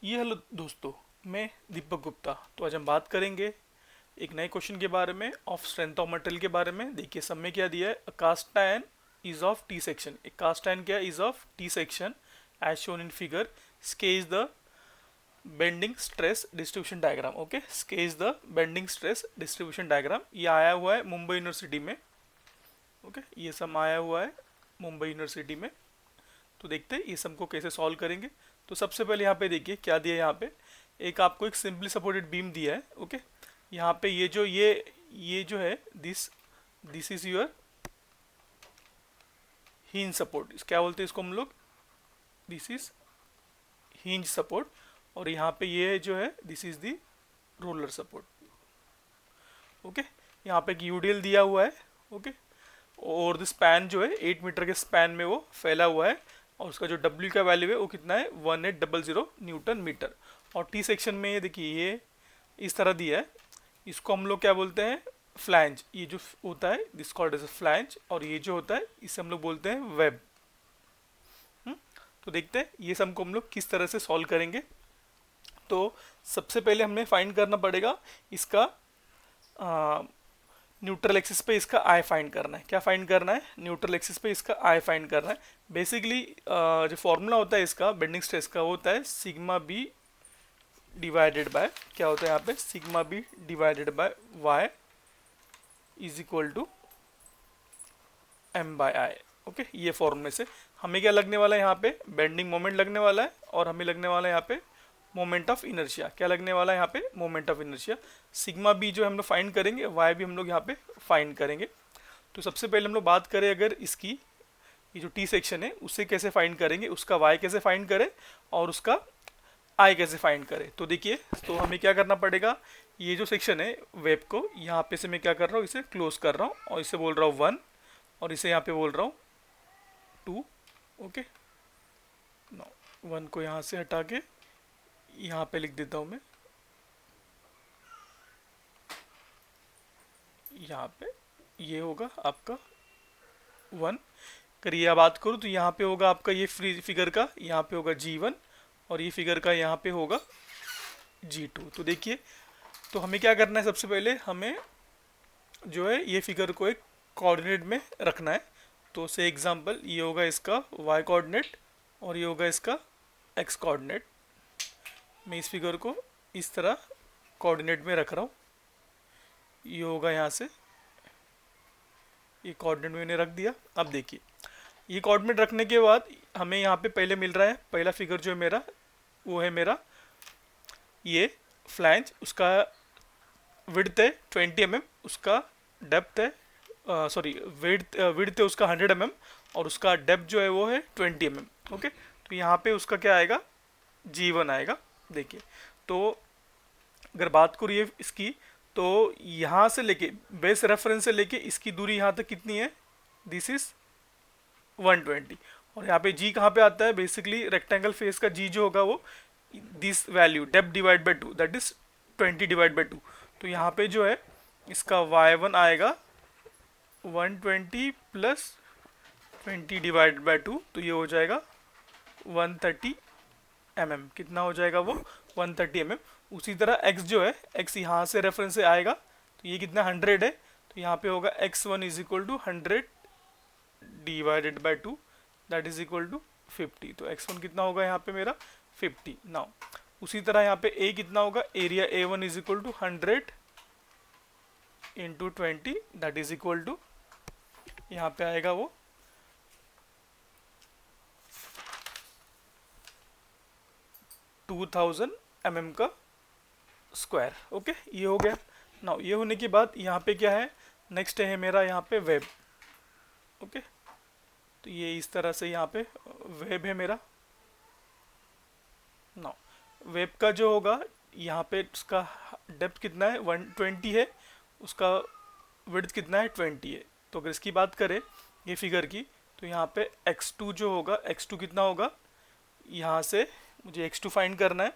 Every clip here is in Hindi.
हेलो दोस्तों, मैं दीपक गुप्ता। तो आज हम बात करेंगे एक नए क्वेश्चन के बारे में, ऑफ स्ट्रेंथ ऑफ मटेरियल के बारे में। देखिए सब में क्या दिया है, a cast iron is of T section. एक कास्ट आयन क्या is of T section as shown in figure. Sketch the bending stress distribution diagram. Okay, sketch the bending stress distribution diagram. ये आया हुआ है मुंबई यूनिवर्सिटी में। ओके, ये सब आया हुआ है मुंबई यूनिवर्सिटी में। तो देखते हैं ये सब को कैसे सॉल्व करेंगे। तो सबसे पहले यहाँ पे देखिए क्या दिया है। यहाँ पे एक आपको एक सिंपली सपोर्टेड बीम दिया है। ओके, यहाँ पे ये जो है this this is your hinge support. क्या बोलते हैं इसको हम लोग, दिस इज हिंज सपोर्ट। और यहाँ पे ये जो है this is the roller support. Okay, यहाँ पे एक यूडीएल दिया हुआ है। ओके, और द स्पैन जो है 8 मीटर के स्पैन में वो फैला हुआ है। और उसका जो W का वैल्यू है वो कितना है, 1800 न्यूटन मीटर। और टी सेक्शन में ये देखिए ये इस तरह दिया है। इसको हम लोग क्या बोलते हैं, फ्लैंज। ये जो होता है this called as a flange, और ये जो होता है इसे हम लोग बोलते हैं वेब। तो देखते हैं ये सब को हम लोग किस तरह से सॉल्व करेंगे। तो सबसे पहले हमें फाइंड करना पड़ेगा इसका न्यूट्रल एक्सिस पे इसका आई फाइंड करना है। क्या फाइंड करना है, न्यूट्रल एक्सिस पे इसका आई फाइंड करना है। बेसिकली जो फॉर्मूला होता है इसका बेंडिंग स्ट्रेस का, वो होता है सिग्मा बी डिवाइडेड बाय, क्या होता है यहाँ पे, sigma B divided by Y is equal to M by I. Okay, ये फॉर्मूले से हमें क्या लगने वाला है, यहाँ पे बेंडिंग मोमेंट लगने वाला है, और हमें लगने वाला है यहाँ पे मोमेंट ऑफ इनर्शिया। क्या लगने वाला है यहाँ पे, moment of inertia. Sigma B जो हम लोग फाइंड करेंगे, वाई भी हम लोग यहाँ पे फाइंड करेंगे। तो सबसे पहले हम लोग बात करें अगर इसकी, ये जो टी सेक्शन है उसे कैसे फाइंड करेंगे, उसका वाई कैसे फाइंड करें और उसका आई कैसे फाइंड करें। तो देखिए, तो हमें क्या करना पड़ेगा, ये जो सेक्शन है वेब को यहाँ पे से मैं क्या कर रहा हूँ, इसे क्लोज कर रहा हूँ और इसे बोल रहा हूँ 1, और इसे यहाँ पे बोल रहा हूँ 2। ओके, 1 को यहाँ से हटा के यहाँ पे लिख देता हूँ मैं, यहाँ पे ये होगा आपका 1। अगर ये बात करूँ तो यहाँ पे होगा आपका ये फ्री फिगर का, यहाँ पे होगा G1, और ये फिगर का यहाँ पे होगा G2। तो देखिए, तो हमें क्या करना है, सबसे पहले हमें जो है ये फिगर को एक कोऑर्डिनेट में रखना है। तो से एग्जांपल ये होगा इसका y कोऑर्डिनेट और ये होगा इसका x कोऑर्डिनेट। मैं इस फिगर को इस तरह कोऑर्डिनेट में रख रहा हूँ। ये होगा यहाँ से, ये कोऑर्डिनेट में मैंने रख दिया। अब देखिए, ये कोऑर्डिनेट रखने के बाद हमें यहाँ पे पहले मिल रहा है, पहला फिगर जो है मेरा वो है मेरा ये फ्लैंज। उसका विड्थ है 20 mm, उसका डेप्थ है सॉरी विड्थ है उसका 100 mm, और उसका डेप्थ जो है वो है 20 mm। ओके, तो यहाँ पे उसका क्या आएगा, G1 आएगा। देखिए, तो अगर बात करूँ ये इसकी, तो यहाँ से लेके बेस रेफरेंस से लेके इसकी दूरी यहाँ तक कितनी है, दिस इज 120। और यहाँ पे G कहाँ पे आता है, बेसिकली रेक्टेंगल फेस का G जो होगा वो this value depth divide by 2, that is 20 divide by 2। तो यहाँ पे जो है इसका y1 आएगा 120 प्लस 20 डिवाइड बाई 2, तो ये हो जाएगा 130 mm। कितना हो जाएगा वो, 130 mm। उसी तरह x जो है, x यहाँ से रेफरेंस से आएगा, तो ये कितना 100 है, तो यहाँ पे होगा x1 is equal to 100 divided by 2, that is equal to 50। तो x1 कितना होगा यहाँ पे मेरा 50। नाउ उसी तरह यहाँ पे a कितना होगा, area A1 is equal to 100 into 20, that is equal to यहाँ पे आएगा वो 2000 mm का स्क्वायर। ओके, ये हो गया। नाउ ये होने के बाद यहाँ पे क्या है, नेक्स्ट है मेरा यहाँ पे वेब। ओके, तो ये इस तरह से यहाँ पे वेब है मेरा। नाउ वेब का जो होगा यहाँ पे उसका डेप्थ कितना है, 120 है, उसका विड्थ कितना है, 20 है। तो अगर इसकी बात करें ये फिगर की, तो यहाँ पे x2 जो होगा, x2 कितना होगा, यहाँ से मुझे x2 फाइंड करना है।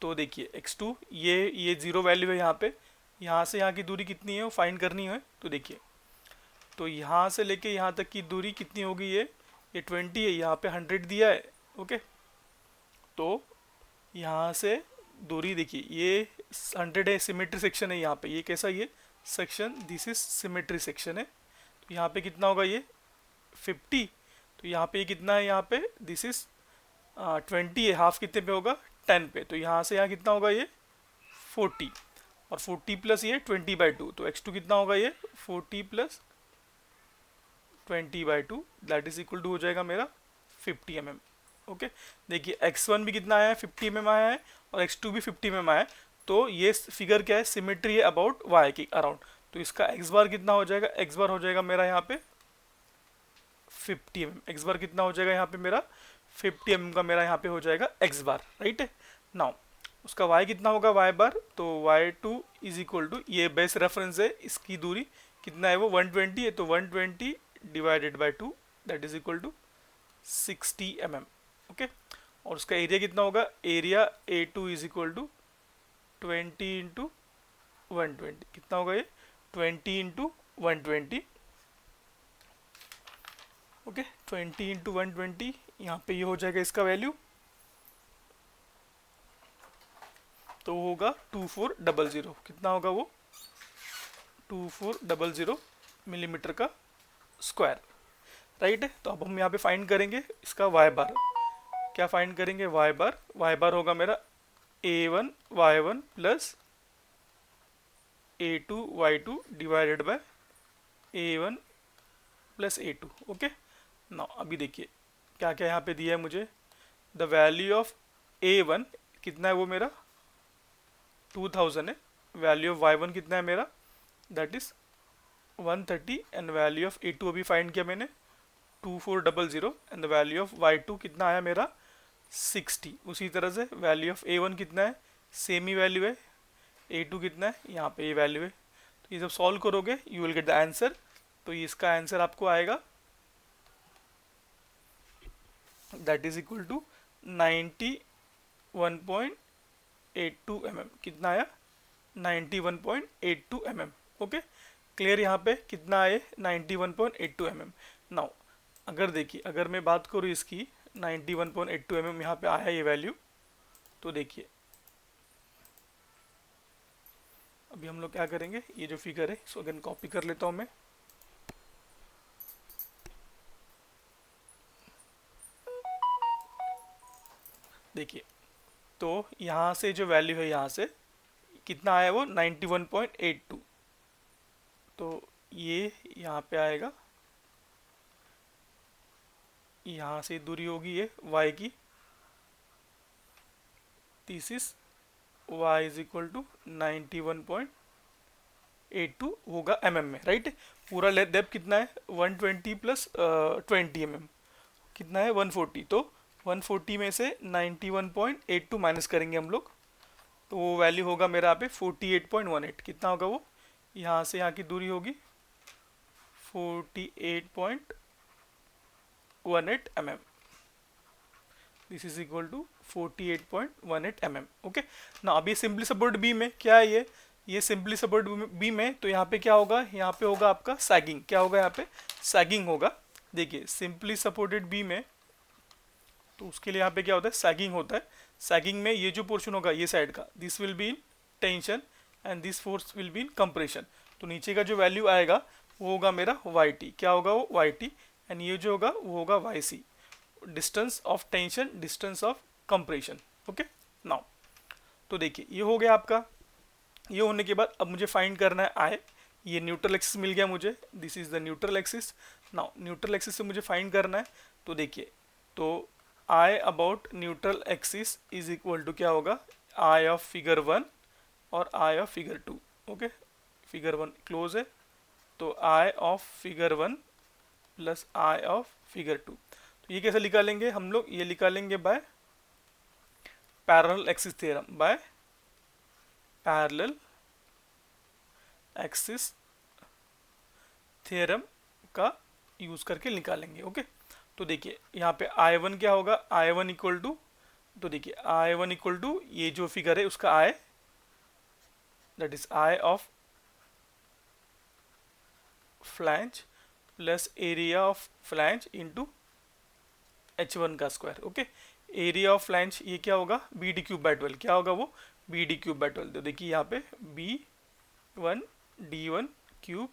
तो देखिए x2 ये जीरो वैल्यू है यहाँ पे, यहाँ से यहाँ की दूरी कितनी है वो फाइंड करनी है। तो देखिए, तो यहाँ से लेके यहाँ तक की दूरी कितनी होगी, ये 20 है, यहाँ पे 100 दिया है। ओके, तो यहाँ से दूरी देखिए, ये 100 है, सिमेट्री सेक्शन है यहाँ पे, ये कैसा, ये section, this is symmetry section है। तो यहाँ पे कितना होगा, ये 50। तो यहाँ पे ये कितना है, यहाँ पे दिस इज 20 है, हाफ कितने पे होगा, 10 पे। तो यहाँ से यहाँ कितना होगा, ये 40, और 40 प्लस ये 20/2, तो x2 कितना होगा, ये 40 plus 20/2 that is equal to हो जाएगा मेरा 50 mm। ओके, देखिए x1 भी कितना आया है, 50 mm आया है, और x2 भी 50 mm आया है। तो ये फिगर क्या है, सिमेट्री है अबाउट y के अराउंड। तो इसका x बार कितना हो जाएगा, x बार हो जाएगा मेरा यहाँ पे 50 mm। x बार कितना हो जाएगा यहाँ पे मेरा 50 mm का मेरा यहाँ पे हो जाएगा x बार, राइट है। नाउ उसका y कितना होगा, y बार, तो y2 इज इक्वल टू, ये बेस रेफरेंस है, इसकी दूरी कितना है वो 120 है, तो 120 divided by 2 that is equal to 60 mm। Okay, और उसका एरिया कितना होगा, area A2 is equal to 20 into 120, कितना होगा ये 20 इंटू 120। ओके, 20 इंटू 120, यहाँ पे ये हो जाएगा इसका वैल्यू, तो होगा 2400, कितना होगा वो 2400 मिलीमीटर का स्क्वायर, राइट है। तो अब हम यहाँ पे फाइंड करेंगे इसका वाई बार, क्या फाइंड करेंगे, वाई बार होगा मेरा A1 Y1 plus A2 Y2 divided by A1 plus A2। Okay, ना अभी देखिए क्या क्या यहाँ पे दिया है मुझे, द वैल्यू ऑफ A1 कितना है वो मेरा 2000 है, वैल्यू ऑफ Y1 कितना है मेरा that is 130, and value of A2 अभी फाइंड किया मैंने 2400, and the value of Y2 कितना आया मेरा 60। उसी तरह से वैल्यू ऑफ A1 कितना है, सेम ही वैल्यू है, A2 कितना है, यहाँ पे ये वैल्यू है। तो ये जब सॉल्व करोगे you will get the answer. तो इसका आंसर आपको आएगा that is equal to 91.82 mm। कितना आया 91.82 mm। ओके, क्लियर, यहाँ पे कितना आए 91.82 mm। नाउ अगर देखिए, अगर मैं बात करूँ इसकी 91.82 mm यहाँ पे आया ये वैल्यू, तो देखिए अभी हम लोग क्या करेंगे, ये जो फिगर है इसको अगर कॉपी कर लेता हूँ मैं, देखिए तो यहाँ से जो वैल्यू है यहाँ से कितना आया वो 91.82, तो ये यहाँ पे आएगा, यहाँ से दूरी होगी ये y की, this is y is equal to 91.82 होगा mm में, राइट। पूरा डेप्थ कितना है 120 प्लस 20 mm, कितना है 140। तो 140 में से 91.82 माइनस करेंगे हम लोग, तो वो वैल्यू होगा मेरा यहाँ पे 48.18। कितना होगा वो, यहाँ से यहाँ की दूरी होगी 48.18 mm, this is equal to 48.18 mm। Okay, ना अभी सिंपली सपोर्ट बी में क्या है, ये सिंपली सपोर्ट बी में, तो यहाँ पे क्या होगा, यहाँ पे होगा आपका सैगिंग, क्या होगा यहाँ पे सैगिंग होगा। देखिए सिंपली सपोर्टेड बी में, तो उसके लिए यहाँ पे क्या होता है, सैगिंग होता है। सैगिंग में ये जो पोर्शन होगा ये साइड का, this will be in tension and this force will be in compression. तो नीचे का जो वैल्यू आएगा वो होगा मेरा YT, क्या होगा वो YT, एंड ये जो होगा वो होगा YC, distance of tension, distance of compression. Okay, now तो देखिए ये हो गया आपका। ये होने के बाद अब मुझे फाइंड करना है I, ये न्यूट्रल एक्सिस मिल गया मुझे, this is the neutral axis. Now neutral axis से मुझे फाइंड करना है, तो देखिए तो I about neutral axis is equal to क्या होगा, I ऑफ फिगर 1 और I of figure 2। Okay, figure 1 close है, तो I of figure 1 plus I of figure 2। तो ये कैसे निकालेंगे हम लोग, ये निकालेंगे by parallel axis theorem, by parallel axis theorem का यूज करके निकालेंगे। ओके, तो देखिए यहाँ पे I1 क्या होगा, I1 इक्वल टू, तो देखिए I1 इक्वल टू ये जो फिगर है उसका I, that is I of flange plus area of flange into H1 का square. Okay, area of flange ये क्या होगा, बी डी क्यूब बाई 12, क्या होगा वो, बी डी क्यूब बाई 12। तो देखिए यहाँ पे B1 D1 cube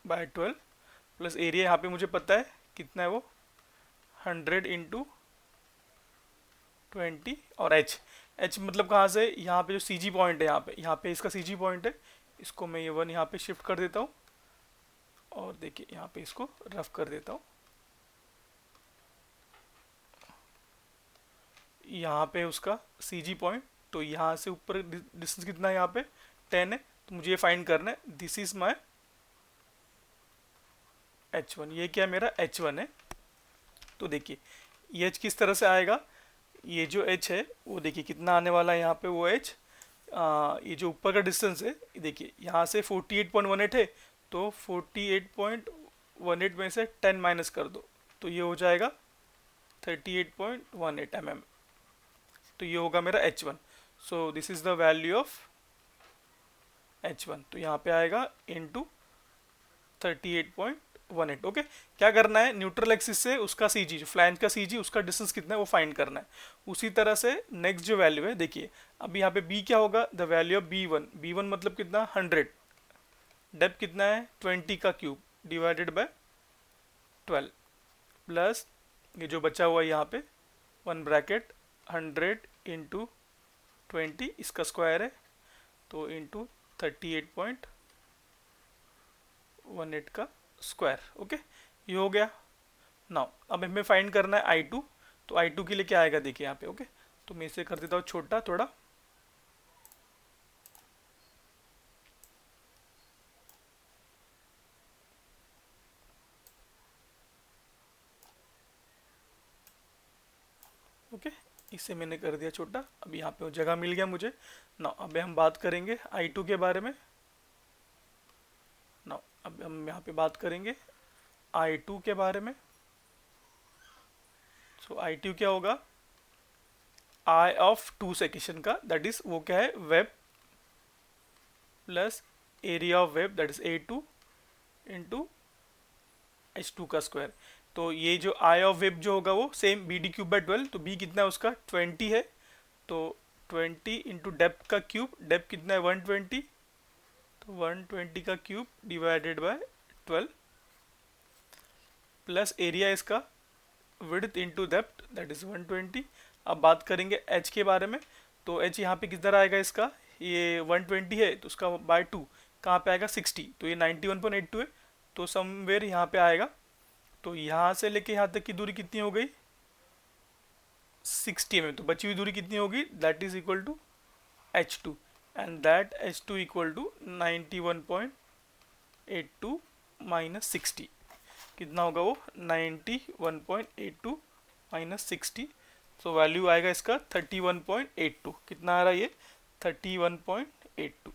by 12 plus area यहाँ पे मुझे पता है कितना है वो 100 इंटू 20 और h मतलब कहाँ से, यहाँ पे जो सी जी पॉइंट है, यहाँ पे इसका सी जी पॉइंट है, इसको मैं ये 1 यहाँ पे शिफ्ट कर देता हूँ और देखिए यहाँ पे इसको रफ कर देता हूँ। यहाँ पे उसका सी जी पॉइंट, तो यहाँ से ऊपर डिस्टेंस कितना है, यहाँ पे 10 है, तो मुझे ये फाइंड करना है। दिस इज माई H1, ये क्या मेरा H1 है। तो देखिए ये H किस तरह से आएगा, ये जो H है वो देखिए कितना आने वाला है यहाँ पे वो H, ये जो ऊपर का डिस्टेंस है देखिए यहाँ से 48.18 है, तो 48.18 में से 10 माइनस कर दो तो ये हो जाएगा 38.18 mm। तो ये होगा मेरा H1। So this is the value of H1, तो यहाँ पे आएगा इंटू 38.18। ओके, क्या करना है, न्यूट्रल एक्सिस से उसका सी जी, जो फ्लैंज का सी जी, उसका डिस्टेंस कितना है वो फाइंड करना है। उसी तरह से नेक्स्ट जो वैल्यू है देखिए, अब यहाँ पे b क्या होगा, द वैल्यू ऑफ b1 मतलब कितना 100, डेप्थ कितना है 20 का क्यूब डिवाइडेड बाय 12 प्लस ये जो बचा हुआ है यहाँ पे 1 ब्रैकेट 100 इंटू 20 इसका स्क्वायर है, तो इंटू 38.18 का स्क्वायर। ओके, ये हो गया। नाउ अब हमें फाइंड करना है I2, तो I2 के लिए क्या आएगा देखिए यहाँ पे। ओके, तो मैं इसे कर देता हूँ छोटा थोड़ा, ओके इसे मैंने कर दिया छोटा। अब यहाँ पे वो जगह मिल गया मुझे। ना अब हम बात करेंगे I2 के बारे में। ना अब हम यहाँ पे बात करेंगे I2 के बारे में। सो I2 क्या होगा, I ऑफ 2 सेक्शन का, दैट इज वो क्या है web plus area of web that is A2 into H2 का स्क्वायर। तो ये जो आई ऑफ वेब जो होगा वो same B D cube by 12, तो बी कितना है उसका 20 है, तो 20 इंटू डेप्थ का क्यूब, डेप्थ कितना है 120, तो 120 का cube divided by 12 plus area इसका width into depth that is 120। अब बात करेंगे एच के बारे में, तो एच यहाँ पे किधर आएगा इसका, ये 120 है तो उसका बाय 2 कहाँ पे आएगा 60, तो ये 91.82 है, तो समवेयर यहाँ पे आएगा। तो यहाँ से लेके यहाँ तक की दूरी कितनी हो गई 60 mm, तो बची हुई दूरी कितनी होगी, that is equal to H2 and that H2 equal to 91.82 minus 60, कितना होगा वो 91.82 माइनस 60, तो वैल्यू आएगा इसका 31.82। कितना आ रहा है ये 31.82।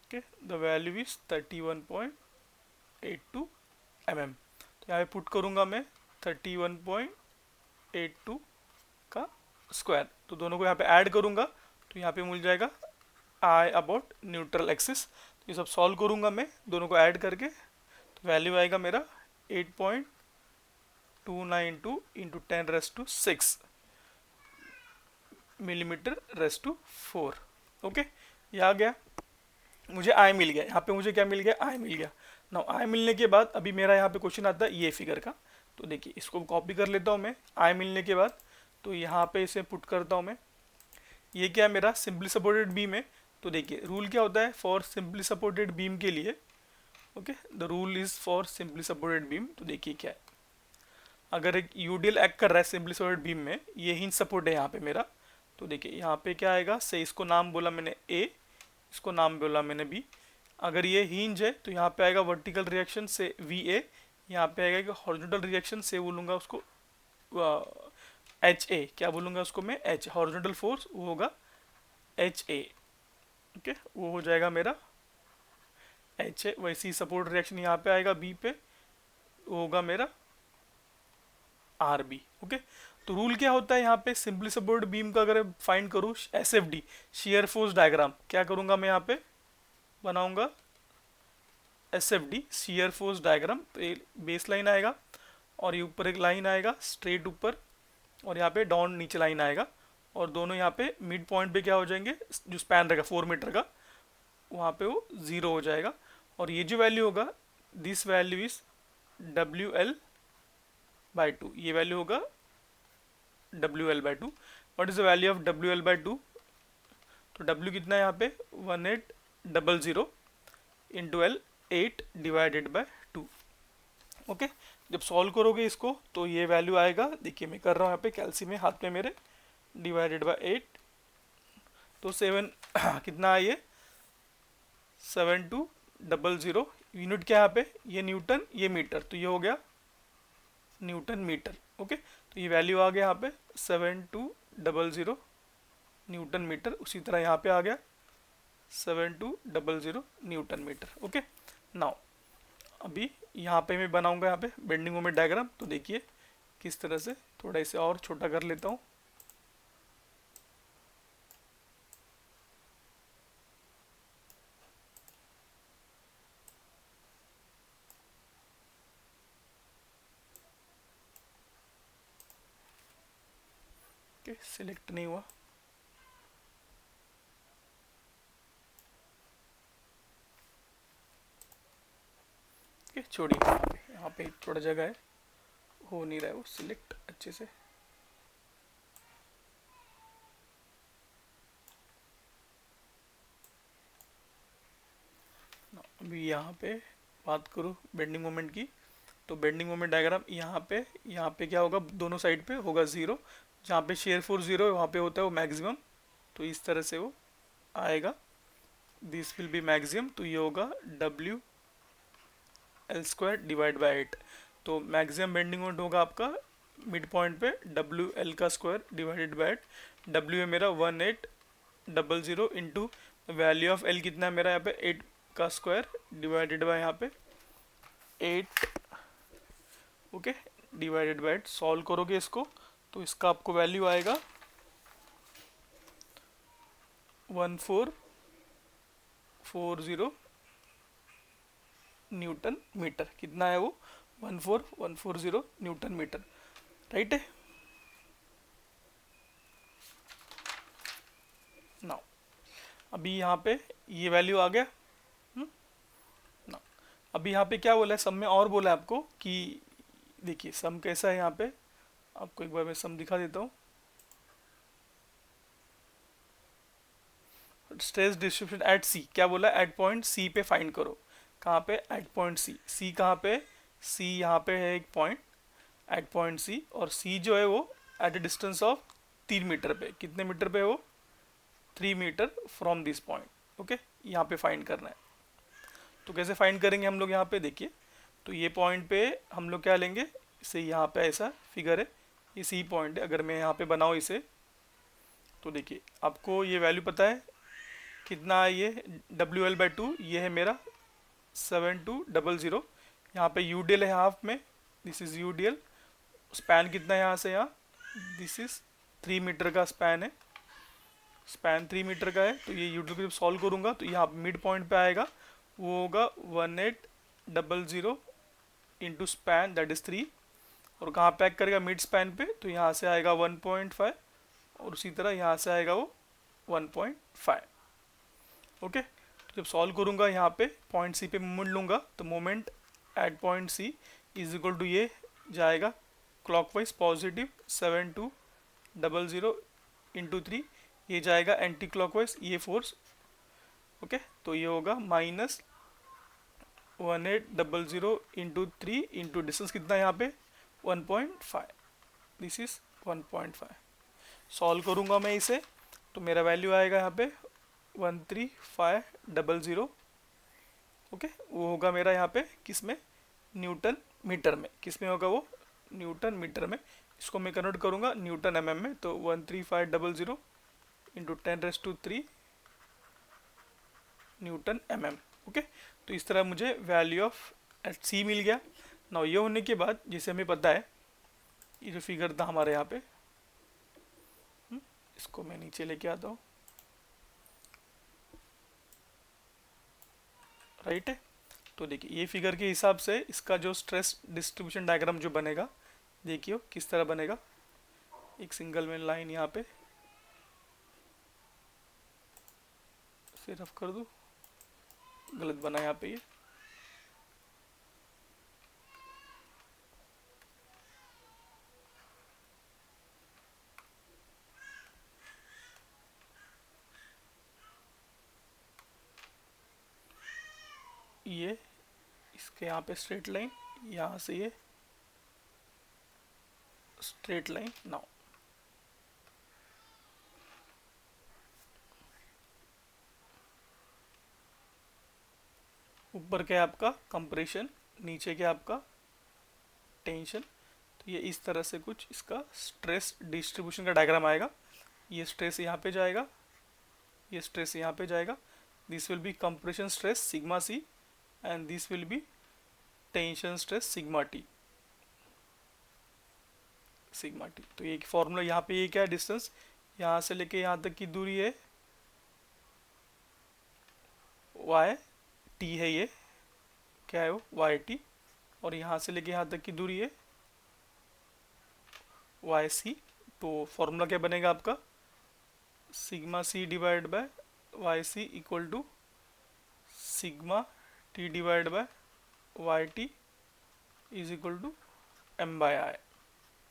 Okay, the value is 31.82 mm। तो यहाँ पे पुट करूँगा मैं 31.82 का स्क्वायर, तो दोनों को यहाँ पे ऐड करूँगा तो यहाँ पे मिल जाएगा I अबाउट न्यूट्रल एक्सिस। तो ये सब सॉल्व करूँगा मैं दोनों को ऐड करके, तो वैल्यू आएगा मेरा 8.292 into 10⁻⁶ millimetre raise to 4। Okay, ये आ गया, मुझे I मिल गया। यहाँ पे मुझे क्या मिल गया, I मिल गया। नाउ I मिलने के बाद अभी मेरा यहाँ पे क्वेश्चन आता है ये फिगर का, तो देखिए इसको कॉपी कर लेता हूँ मैं। I मिलने के बाद तो यहाँ पे इसे पुट करता हूँ मैं। ये क्या है मेरा सिंपली सपोर्टेड बीम है, तो देखिए रूल क्या होता है फॉर सिंपली सपोर्टेड बीम के लिए। Okay, the rule is for simply supported beam. तो देखिए क्या है, अगर एक यूडीएल एक्ट कर रहा है सिंपली सपोर्टेड बीम में, ये हिंज सपोर्ट है यहाँ पे मेरा, तो देखिए यहाँ पे क्या आएगा, से इसको नाम बोला मैंने A, इसको नाम बोला मैंने B। अगर ये हिंज है तो यहाँ पे आएगा वर्टिकल रिएक्शन से VA, यहाँ पे आएगा कि हॉरिजॉन्टल रिएक्शन से बोलूँगा उसको HA, क्या बोलूँगा उसको मैं H, हॉरिजॉन्टल फोर्स वो होगा HA। ओके, वो हो जाएगा मेरा HA। वैसे ही सपोर्ट रिएक्शन यहाँ पे आएगा B पे, वो होगा मेरा RB। ओके, तो रूल क्या होता है यहाँ पे सिंपली सपोर्ट बीम का, अगर फाइंड करूँ SFD शेयर फोर्स डायग्राम, क्या करूँगा मैं यहाँ पे बनाऊंगा SFD शेयर फोर्स डायग्राम। तो बेस लाइन आएगा और ये ऊपर एक लाइन आएगा स्ट्रेट ऊपर, और यहाँ पे डाउन नीचे लाइन आएगा, और दोनों यहाँ पे मिड पॉइंट पे क्या हो जाएंगे, जो स्पैन रहेगा 4 मीटर का वहाँ पे वो 0 हो जाएगा। और ये जो वैल्यू होगा, दिस वैल्यू इज WL/2, ये वैल्यू होगा WL/2। What is the value of WL/2? तो W कितना है यहाँ पे 1800 इंटू L 8/2। ओके, जब सॉल्व करोगे इसको तो ये वैल्यू आएगा, देखिए मैं कर रहा हूँ यहाँ पे कैल्सी में हाथ में मेरे, /8, तो 7 कितना है ये 7200। यूनिट क्या है यहाँ पे, ये न्यूटन ये मीटर, तो ये हो गया न्यूटन मीटर। ओके, तो ये वैल्यू आ गया यहाँ पे 7200 न्यूटन मीटर। उसी तरह यहाँ पे आ गया 7200 न्यूटन मीटर। ओके, नाउ अभी यहाँ पे मैं बनाऊंगा यहाँ पे बेंडिंग मोमेंट डायग्राम, तो देखिए किस तरह से, थोड़ा इसे और छोटा कर लेता हूँ। ओके, सिलेक्ट नहीं हुआ। ओके, छोड़िए, यहाँ पे थोड़ा जगह है, हो नहीं रहा है वो सिलेक्ट अच्छे से। अभी यहाँ पे बात करूँ बेंडिंग मोमेंट की, तो बेंडिंग मोमेंट डायग्राम यहाँ पे क्या होगा, दोनों साइड पे होगा 0, जहाँ पे शेयर फोर्स 0 है वहाँ पे होता है वो मैक्सिमम, तो इस तरह से वो आएगा, दिस विल बी मैक्सिमम। तो ये होगा WL/8। तो मैक्सिमम बेंडिंग मोमेंट होगा आपका मिड पॉइंट पे WL² / 8। W है मेरा 1800 इंटू वैल्यू ऑफ L कितना है मेरा यहाँ पे 8² डिवाइडेड बाय यहाँ पे 8। Okay, divided by 8। सॉल्व करोगे इसको तो इसका आपको वैल्यू आएगा 1440 न्यूटन मीटर। कितना है वो 14140 न्यूटन मीटर, राइट है। नाउ अभी यहाँ पे ये वैल्यू आ गया। नाउ अभी यहाँ पे क्या बोला है, सब में और बोला है आपको कि देखिए सम कैसा है, यहाँ पे आपको एक बार मैं सम दिखा देता हूँ। स्ट्रेस डिस्ट्रीब्यूशन एट सी, क्या बोला है, एट पॉइंट सी पे फाइंड करो। कहाँ पे, एट पॉइंट सी। सी कहाँ पे, सी यहाँ पे है एक पॉइंट एट पॉइंट सी, और सी जो है वो at a distance of 3 metre पे, कितने मीटर पे है वो 3 metre from this point. Okay, यहाँ पे फाइंड करना है। तो कैसे फाइंड करेंगे हम लोग, यहाँ पे देखिए, तो ये पॉइंट पे हम लोग क्या लेंगे, इसे यहाँ पे ऐसा फिगर है, ये सी पॉइंट है, अगर मैं यहाँ पे बनाऊँ इसे, तो देखिए आपको ये वैल्यू पता है कितना है, ये WL/2, ये है मेरा 7200। यहाँ पे UDL है हाफ में, दिस इज UDL। स्पैन कितना है यहाँ से यहाँ, दिस इज 3 मीटर का स्पैन है, स्पैन 3 मीटर का है। तो ये UDL को जब सॉल्व करूँगा तो यहाँ मिड पॉइंट पे आएगा, वो होगा 1800 इंटू स्पैन दैट इज 3, और कहाँ पैक करेगा मिड स्पैन पे, तो यहाँ से आएगा 1.5, और उसी तरह यहाँ से आएगा वो 1.5। ओके, तो जब सॉल्व करूँगा यहाँ पे पॉइंट सी पे मोमेंट लूँगा, तो moment at point C is equal to ये जाएगा क्लॉकवाइज पॉजिटिव 7200 इंटू 3, ये जाएगा एंटी क्लॉकवाइज ये फोर्स। ओके, तो ये होगा -1800 इंटू 3 इंटू डिस्टेंस कितना है यहाँ पे 1.5, दिस इज 1.5। सॉल्व करूँगा मैं इसे तो मेरा वैल्यू आएगा यहाँ पे 13500। ओके, वो होगा मेरा यहाँ पे किस में, न्यूटन मीटर में। किस में होगा वो, न्यूटन मीटर में। इसको मैं कन्वर्ट करूँगा न्यूटन mm में, तो 13500 इंटू 10⁻³ न्यूटन mm। ओके, तो इस तरह मुझे वैल्यू ऑफ एट सी मिल गया। ना ये होने के बाद जैसे हमें पता है, ये जो फिगर था हमारे यहाँ पे, इसको मैं नीचे लेके आता हूँ, राइट है। तो देखिए ये फिगर के हिसाब से इसका जो स्ट्रेस डिस्ट्रीब्यूशन डायग्राम जो बनेगा, देखिए किस तरह बनेगा। एक सिंगल में लाइन यहाँ पे से रफ कर दूँ, गलत बना यहाँ पे ये इसके यहाँ पे स्ट्रेट लाइन, यहाँ से ये स्ट्रेट लाइन। नाउ ऊपर क्या है आपका कंप्रेशन, नीचे क्या आपका टेंशन। तो ये इस तरह से कुछ इसका स्ट्रेस डिस्ट्रीब्यूशन का डायग्राम आएगा। ये स्ट्रेस यहाँ पे जाएगा, ये स्ट्रेस यहाँ पे जाएगा। This will be compression stress sigma C and this will be tension stress sigma T, sigma T. तो ये फॉर्मूला यहाँ पे ये क्या है, डिस्टेंस यहाँ से लेके यहाँ तक की दूरी है वाई टी है, ये क्या है वो वाई टी। और यहाँ से लेके यहाँ तक की दूरी है वाई सी। तो फॉर्मूला क्या बनेगा आपका, sigma C divide by Y C equal to sigma T divide by Y T is equal to M by I.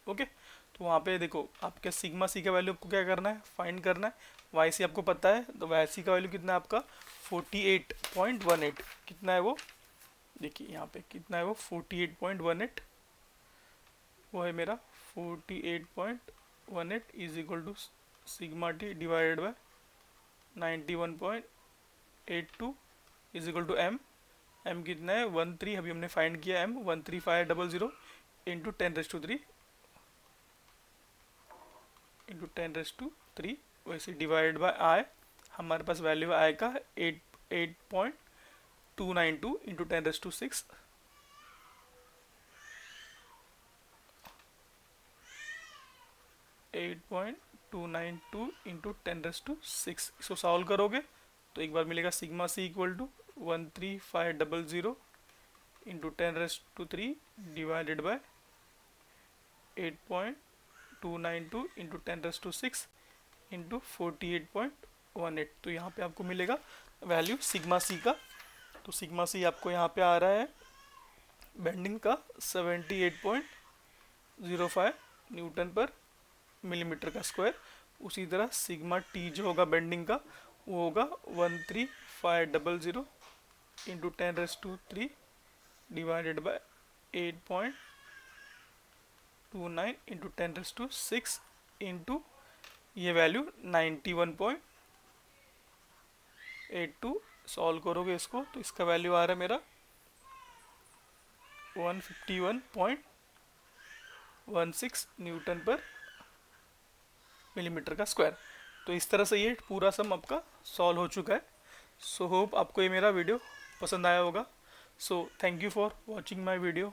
Okay, तो वहाँ पे देखो आपके सिग्मा सी का वैल्यू आपको क्या करना है, फाइंड करना है। वाई सी आपको पता है, तो वाई सी का वैल्यू कितना है आपका 48.18। कितना है वो, देखिए यहाँ पे कितना है वो 48.18, वो है मेरा 48.18 is equal to sigma T divided by 91.82 is equal to M. M कितना है 13, अभी हमने फाइंड किया एम 13500 इंटू 10⁻³ इंटू 10⁻³ वैसे डिवाइड बाय आई। हमारे पास वैल्यू आई का 8.292 इंटू 10⁻⁶, 8.292 इंटू 10⁻⁶। इसको सॉल्व करोगे तो एक बार मिलेगा sigma C equal to 13500 into 10⁻³ divided by 8.292 into 10⁻⁶ into 48.18। तो यहाँ पे आपको मिलेगा वैल्यू सिग्मा सी का। तो सिग्मा सी आपको यहाँ पे आ रहा है बेंडिंग का 78.05 न्यूटन पर मिलीमीटर का स्क्वायर। उसी तरह सिग्मा टी जो होगा बेंडिंग का वो होगा 13500 into 10⁻³ divided bye 8.29 into 10⁻⁶ into ये वैल्यू 91.82। सॉल्व करोगे इसको तो इसका वैल्यू आ रहा है मेरा 151.16 न्यूटन पर मिलीमीटर का स्क्वायर। तो इस तरह से ये पूरा सम आपका सॉल्व हो चुका है। सो होप आपको ये मेरा वीडियो पसंद आया होगा। So thank you for watching my video.